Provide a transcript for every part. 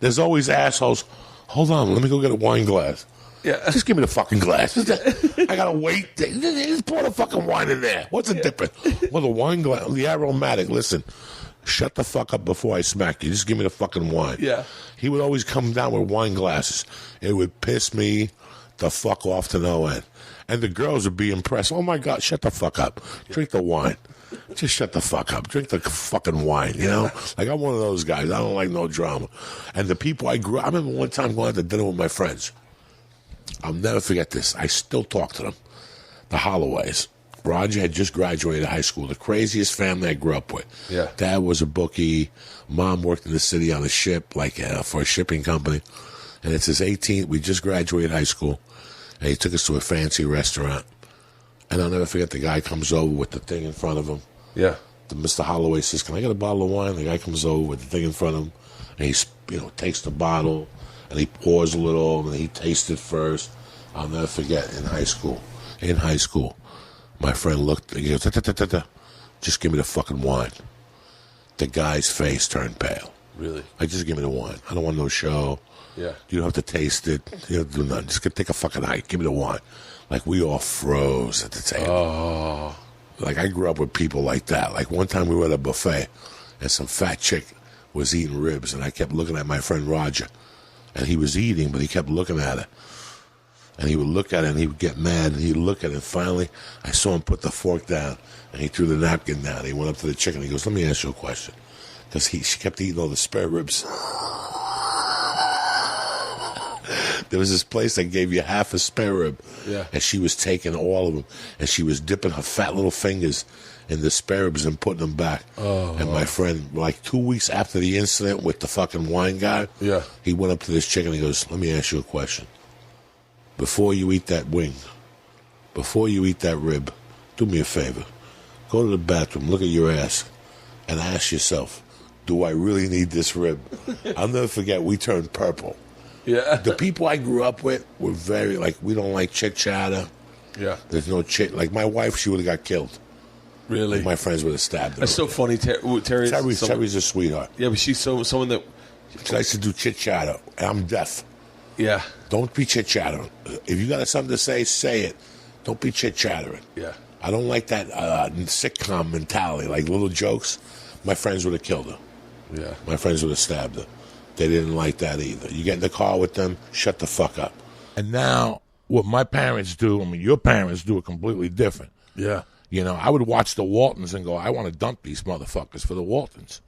There's always assholes. Hold on, let me go get a wine glass. Yeah. Just give me the fucking glass. I gotta wait. Just pour the fucking wine in there. What's the difference? Well, the wine glass, the aromatic. Listen, shut the fuck up before I smack you. Just give me the fucking wine. Yeah. He would always come down with wine glasses. It would piss me the fuck off to no end. And the girls would be impressed. Oh my God, shut the fuck up. Drink the wine. Just shut the fuck up. Drink the fucking wine, you know? Like, I'm one of those guys. I don't like no drama. And the people I grew up, I remember one time going out to dinner with my friends. I'll never forget this. I still talk to them. The Holloways. Roger had just graduated high school. The craziest family I grew up with. Yeah. Dad was a bookie. Mom worked in the city on a ship, for a shipping company. And it's his 18th. We just graduated high school. And he took us to a fancy restaurant. And I'll never forget, the guy comes over with the thing in front of him. Yeah. Mr. Holloway says, "Can I get a bottle of wine?" The guy comes over with the thing in front of him. And he takes the bottle. And he pours a little. And he tastes it first. I'll never forget, in high school, my friend looked, he goes, just give me the fucking wine. The guy's face turned pale. Really? Just give me the wine. I don't want no show. Yeah. You don't have to taste it. You don't do nothing. Just take a fucking hike. Give me the wine. Like, we all froze at the table. Oh. Like, I grew up with people like that. Like, one time we were at a buffet, and some fat chick was eating ribs, and I kept looking at my friend Roger. And he was eating, but he kept looking at her. And he would look at it, and he would get mad, and he'd look at it. And finally, I saw him put the fork down, and he threw the napkin down. He went up to the chicken. He goes, "Let me ask you a question." Because she kept eating all the spare ribs. There was this place that gave you half a spare rib. Yeah. And she was taking all of them, and she was dipping her fat little fingers in the spare ribs and putting them back. Oh. And my friend, like 2 weeks after the incident with the fucking wine guy, yeah, he went up to this chicken, and he goes, "Let me ask you a question. Before you eat that wing, before you eat that rib, do me a favor. Go to the bathroom, look at your ass, and ask yourself, do I really need this rib?" I'll never forget, we turned purple. Yeah. The people I grew up with were very, we don't like chit-chatter. Yeah. There's no chit. Like, my wife, she would have got killed. Really? My friends would have stabbed her. That's so funny. Terry's a sweetheart. Yeah, but she's someone that... She likes to do chit-chatter. And I'm deaf. Yeah. Don't be chit-chattering. If you got something to say it. Don't be chit-chattering. Yeah. I don't like that sitcom mentality, like little jokes. My friends would have killed her. Yeah. My friends would have stabbed her. They didn't like that either. You get in the car with them, shut the fuck up. And now, what my parents do, your parents do it completely different. Yeah. I would watch the Waltons and go, I want to dump these motherfuckers for the Waltons.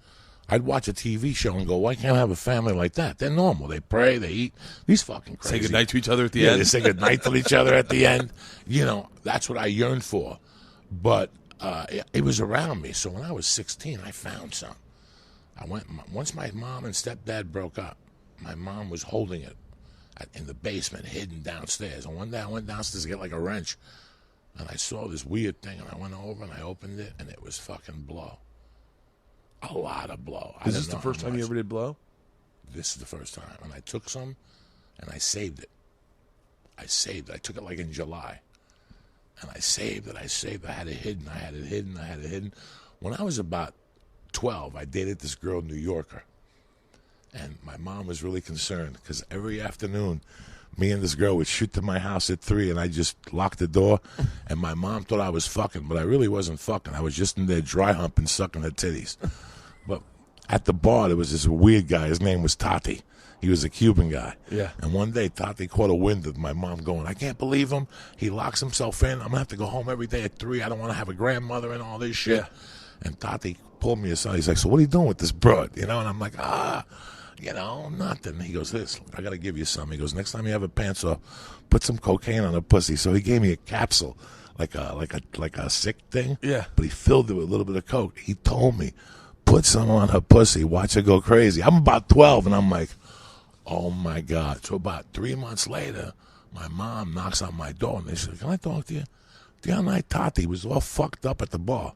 I'd watch a TV show and go, why can't I have a family like that? They're normal. They pray, they eat. These fucking crazy. Say goodnight to each other at the end. They say goodnight to each other at the end. That's what I yearned for. But it was around me. So when I was 16, I found some. Once my mom and stepdad broke up, my mom was holding it in the basement, hidden downstairs. And one day I went downstairs to get like a wrench, and I saw this weird thing, and I went over and I opened it, and it was fucking blow. A lot of blow. Is this the first time you ever did blow? This is the first time. And I took some, and I saved it. I took it like in July. And I saved it. I had it hidden. When I was about 12, I dated this girl, New Yorker. And my mom was really concerned because every afternoon, me and this girl would shoot to my house at 3, and I just locked the door. And my mom thought I was fucking, but I really wasn't fucking. I was just in there dry humping, sucking her titties. But at the bar, there was this weird guy. His name was Tati. He was a Cuban guy. Yeah. And one day, Tati caught a wind of my mom going, I can't believe him. He locks himself in. I'm going to have to go home every day at 3. I don't want to have a grandmother and all this shit. Yeah. And Tati pulled me aside. He's like, so what are you doing with this broad? And I'm like, nothing. He goes, I got to give you some. He goes, next time you have a pants off, put some cocaine on a pussy. So he gave me a capsule, like a sick thing. Yeah. But he filled it with a little bit of coke. He told me, put some on her pussy, watch her go crazy. I'm about 12, and I'm like, oh my God. So about 3 months later, my mom knocks on my door, and they said, can I talk to you? The other night, Tati was all fucked up at the bar.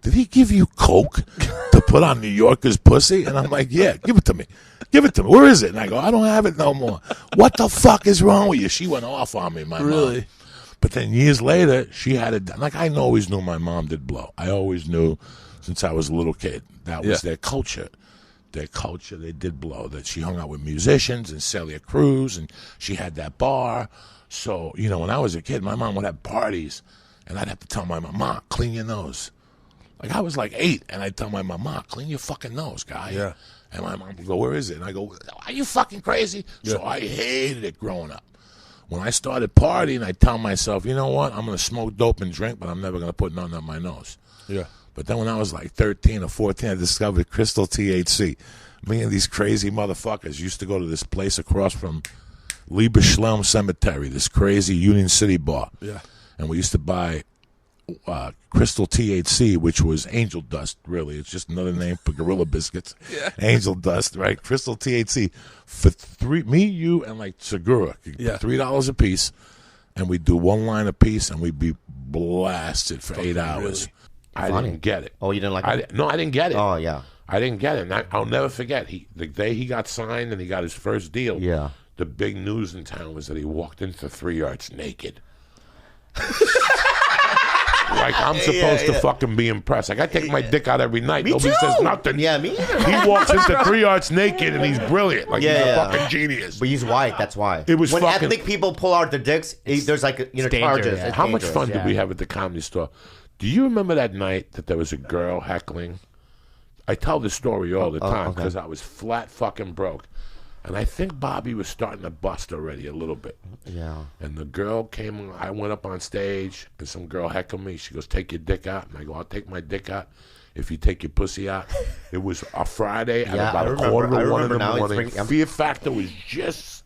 Did he give you coke to put on New Yorker's pussy? And I'm like, yeah, give it to me. Where is it? And I go, I don't have it no more. What the fuck is wrong with you? She went off on me, my mom. But then years later, she had it done. Like, I always knew my mom did blow. I always knew since I was a little kid. That was their culture. their culture, they did blow. That she hung out with musicians and Celia Cruz, and she had that bar. So, you know, when I was a kid, my mom would have parties, and I'd have to tell my mama, clean your nose. Like, I was like 8, and I'd tell my mama, clean your fucking nose, guy. Yeah. And my mom would go, where is it? And I go, are you fucking crazy? Yeah. So I hated it growing up. When I started partying, I tell myself, you know what? I'm going to smoke dope and drink, but I'm never going to put nothing on my nose. Yeah. But then when I was like 13 or 14, I discovered crystal THC. Me and these crazy motherfuckers used to go to this place across from Lieberschlem Cemetery, this crazy Union City bar. Yeah. And we used to buy crystal THC, which was angel dust, really. It's just another name for Gorilla Biscuits. Yeah. Angel dust, right? Crystal THC. For me, you, and like Segura. Yeah. $3 a piece. And we'd do one line a piece, and we'd be blasted for 8 hours. Really? I didn't get it. Oh, you didn't like it? No, I didn't get it. Oh, yeah. I didn't get it. And I'll never forget. The day he got signed and he got his first deal, yeah, the big news in town was that he walked into 3 yards naked. Like, I'm supposed to fucking be impressed. Like, I take my dick out every night. Nobody says nothing. Yeah, me either. He walks into 3 yards naked, and he's brilliant. Like, he's a fucking genius. But he's white, that's why. It was when fucking... ethnic people pull out their dicks, there's like, charges. Yeah. How much fun did we have at the Comedy Store? Do you remember that night that there was a girl heckling? I tell this story all the time because I was flat fucking broke. And I think Bobby was starting to bust already a little bit. Yeah. And the girl came, I went up on stage, and some girl heckled me. She goes, take your dick out. And I go, I'll take my dick out if you take your pussy out. It was a Friday at about a quarter to 1 in the morning. Fear Factor was just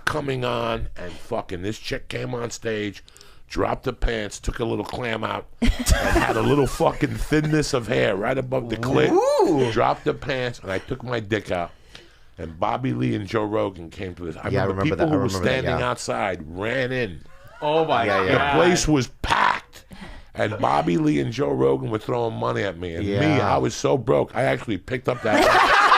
coming on, and fucking this chick came on stage, dropped her pants, took a little clam out, and had a little fucking thinness of hair right above the clit. Dropped her pants, and I took my dick out. And Bobby Lee and Joe Rogan came to this. I remember people who were standing outside ran in. Oh, my God. The place was packed. And Bobby Lee and Joe Rogan were throwing money at me. And me, I was so broke, I actually picked up that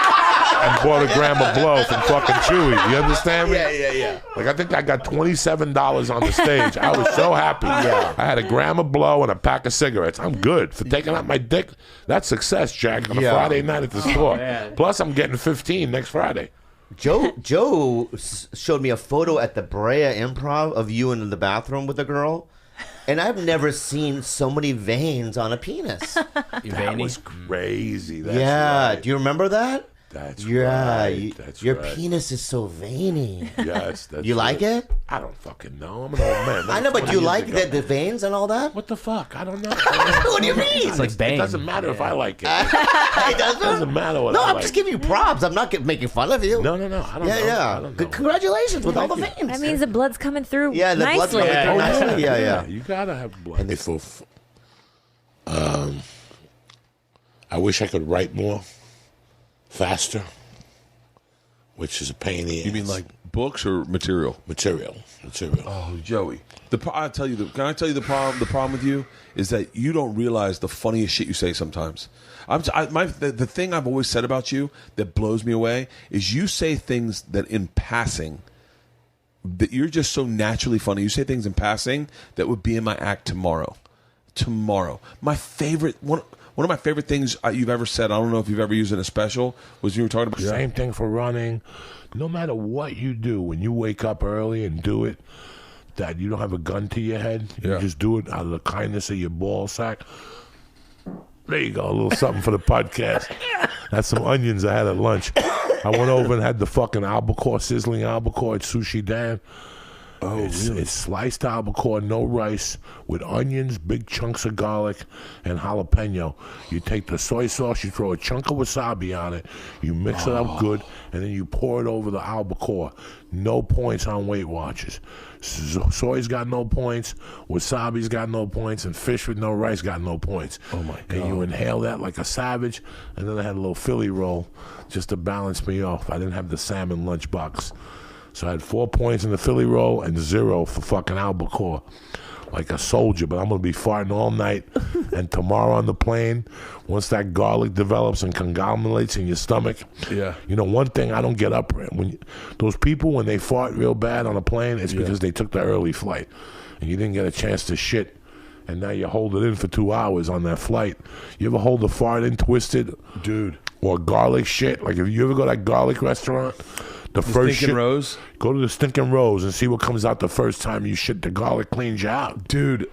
and bought a gram of blow from fucking Chewy. You understand me? Yeah. Like, I think I got $27 on the stage. I was so happy. Yeah. I had a gram of blow and a pack of cigarettes. I'm good. For taking out my dick, that's success, Jack, on a Friday night at the store. Plus, I'm getting 15 next Friday. Joe showed me a photo at the Brea Improv of you in the bathroom with a girl. And I've never seen so many veins on a penis. That was crazy. That's right. Do you remember that? That's right. Your penis is so veiny. Yes, that's You like it? I don't fucking know. I'm an old man. I know, but do you like the veins and all that? What the fuck? I don't know. What do you mean? It's like bang. It doesn't matter if I like it. It doesn't matter what I No, like. I'm just giving you props. I'm not making fun of you. No. I don't know. I don't know. Congratulations with all the veins. That means the blood's coming through the blood's nicely. coming through nicely. Yeah. You gotta have blood. I wish I could write more, faster, which is a pain in the ass. You mean like books or material? Material. Oh, Joey. Can I tell you the problem? The problem with you is that you don't realize the funniest shit you say sometimes. The thing I've always said about you that blows me away is you say things that in passing, that you're just so naturally funny. You say things in passing that would be in my act tomorrow. My favorite one of my favorite things you've ever said, I don't know if you've ever used it in a special, was you were talking about... Same thing for running. No matter what you do, when you wake up early and do it, that you don't have a gun to your head. You just do it out of the kindness of your ball sack. There you go, a little something for the podcast. That's some onions I had at lunch. I went over and had the fucking albacore, sizzling albacore at Sushi Dan. Oh, really? It's sliced albacore, no rice, with onions, big chunks of garlic, and jalapeno. You take the soy sauce, you throw a chunk of wasabi on it, you mix it up good, and then you pour it over the albacore. No points on Weight Watchers. Soy's got no points, wasabi's got no points, and fish with no rice got no points. Oh, my God. And you inhale that like a savage, and then I had a little Philly roll just to balance me off. I didn't have the salmon lunchbox. So I had 4 points in the Philly roll and 0 for fucking albacore. Like a soldier, but I'm going to be farting all night. And tomorrow on the plane, once that garlic develops and conglomerates in your stomach, you know, one thing I don't get up when those people, when they fart real bad on a plane, it's because they took the early flight. And you didn't get a chance to shit. And now you hold it in for 2 hours on that flight. You ever hold a fart in twisted? Dude. or garlic shit. Like if you ever go to that garlic restaurant, the first Stinking shit, Rose? go to the Stinking Rose and see what comes out the first time you shit. The garlic cleans you out. Dude,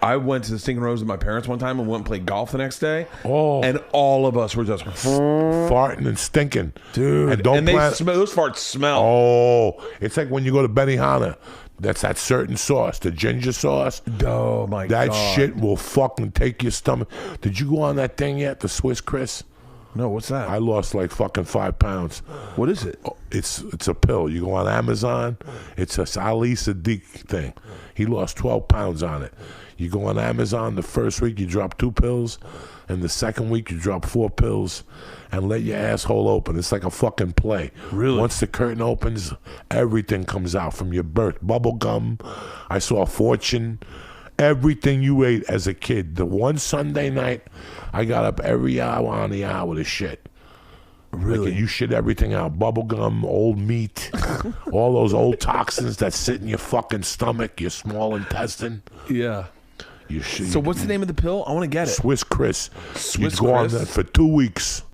I went to the Stinking Rose with my parents one time and went and played golf the next day. Oh. And all of us were just Farting and stinking. dude. And don't plan. Those farts smell. Oh, it's like when you go to Benihana. That's that certain sauce, the ginger sauce. Oh my That god. shit will fucking take your stomach. Did you go on that thing yet, the Swiss Chris? No, what's that? I lost like fucking 5 pounds. What is it? It's a pill. You go on Amazon. It's a Ali Sadiq thing. He lost 12 pounds on it. You go on Amazon the first week, you drop 2 pills. And the second week, you drop 4 pills. And let your asshole open. It's like a fucking play. Really? Once the curtain opens, everything comes out from your birth. Bubble gum. I saw Fortune. Everything you ate as a kid. The one Sunday night, I got up every hour on the hour to shit. Really? Like, you shit everything out. Bubble gum, old meat, all those old toxins that sit in your fucking stomach, your small intestine. Yeah. You shit. So what's the name of the pill? I want to get it. Swiss Chris. Swiss you go on Chris? that for 2 weeks.